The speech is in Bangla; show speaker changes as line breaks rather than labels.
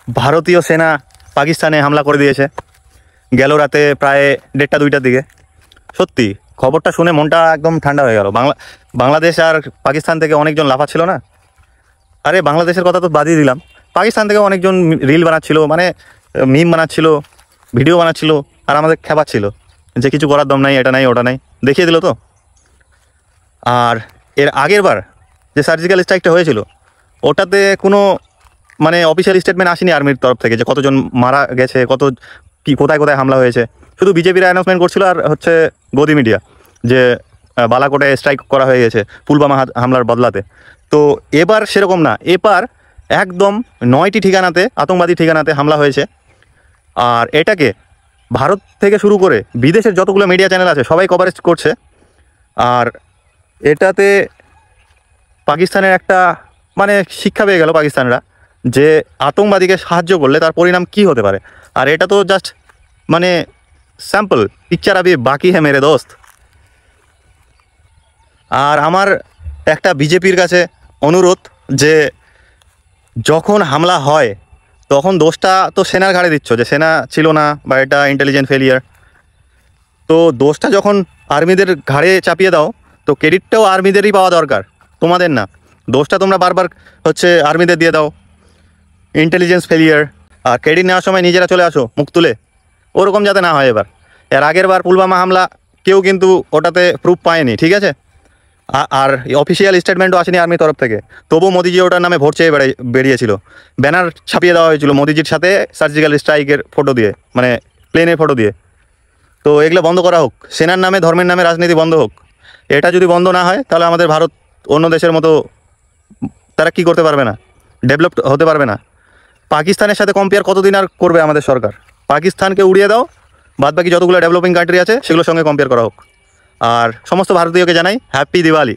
ভারতীয় সেনা পাকিস্তানে হামলা করে দিয়েছে গেল রাতে প্রায় 1:30-2টার দিকে। সত্যি খবরটা শুনে মনটা একদম ঠান্ডা হয়ে গেল। বাংলাদেশ আর পাকিস্তান থেকে অনেকজন লাফাচ্ছিল না। আরে বাংলাদেশের কথা তো বাদই দিলাম, পাকিস্তান থেকে অনেকজন রিল বানাচ্ছিল, মানে মিম বানাচ্ছিল, ভিডিও বানাচ্ছিল, আর আমাদের খেপাচ্ছিল যে কিছু করার দম নাই, এটা নাই, ওটা নাই, দেখিয়ে দিল তো। আর এর আগের বার যে সার্জিক্যাল স্ট্রাইকটা হয়েছিল ওটাতে কোনো মানে অফিসিয়াল স্টেটমেন্ট আসেনি আর্মির তরফ থেকে যে কতজন মারা গেছে, কোথায় কোথায় হামলা হয়েছে। শুধু বিজেপির অ্যানাউন্সমেন্ট করছিল আর হচ্ছে গদি মিডিয়া যে বালাকোটে স্ট্রাইক করা হয়ে গেছে পুলওয়ামা হামলার বদলাতে। তো এবার সেরকম না, এবার একদম 9টি ঠিকানাতে, আতঙ্কবাদী ঠিকানাতে হামলা হয়েছে। আর এটাকে ভারত থেকে শুরু করে বিদেশের যতগুলো মিডিয়া চ্যানেল আছে সবাই কভারেজ করছে। আর এটাতে পাকিস্তানের একটা মানে শিক্ষা পেয়ে গেল পাকিস্তানরা যে আতঙ্কবাদীকে সাহায্য করলে তার পরিণাম কি হতে পারে। আর এটা তো জাস্ট মানে স্যাম্পল, পিকচার আবি বাকি হ্যাঁ মেরে দোস্ত। আর আমার একটা বিজেপির কাছে অনুরোধ যে যখন হামলা হয় তখন দোষটা তো সেনার ঘাড়ে দিচ্ছ যে সেনা ছিল না বা এটা ইন্টেলিজেন্ট ফেলিয়ার। তো দোষটা যখন আর্মিদের ঘাড়ে চাপিয়ে দাও তো ক্রেডিটটাও আর্মিদেরই পাওয়া দরকার, তোমাদের না। দোষটা তোমরা বারবার হচ্ছে আর্মিদের দিয়ে দাও, ইন্টেলিজেন্স ফেলিয়ার। আর ক্রেডিট নেওয়ার সময় নিজেরা চলে আসো মুখ তুলে, ওরকম যাতে না হয় এবার। এর আগের বার পুলওয়ামা হামলা কেউ কিন্তু ওটাতে প্রুফ পায়নি, ঠিক আছে? আর অফিসিয়াল স্টেটমেন্টও আসেনি আর্মির তরফ থেকে, তবু মোদিজি ওটার নামে ভোট চেয়ে বেরিয়েছিল, ব্যানার ছাপিয়ে দেওয়া হয়েছিল মোদিজির সাথে সার্জিক্যাল স্ট্রাইকের ফটো দিয়ে, মানে প্লেনের ফটো দিয়ে। তো এগুলো বন্ধ করা হোক, সেনার নামে ধর্মের নামে রাজনীতি বন্ধ হোক। এটা যদি বন্ধ না হয় তাহলে আমাদের ভারত অন্য দেশের মতো তারা কি করতে পারবে না, ডেভেলপ হতে পারবে না। পাকিস্তানের সাথে কম্পেয়ার কতদিন আর করবে আমাদের সরকার? পাকিস্তানকে উড়িয়ে দাও, বাদবাকি যতগুলো ডেভেলপিং কান্ট্রি আছে সেগুলোর সঙ্গে কম্পেয়ার করা হোক। আর সমস্ত ভারতীয়কে জানাই হ্যাপি দিওয়ালি।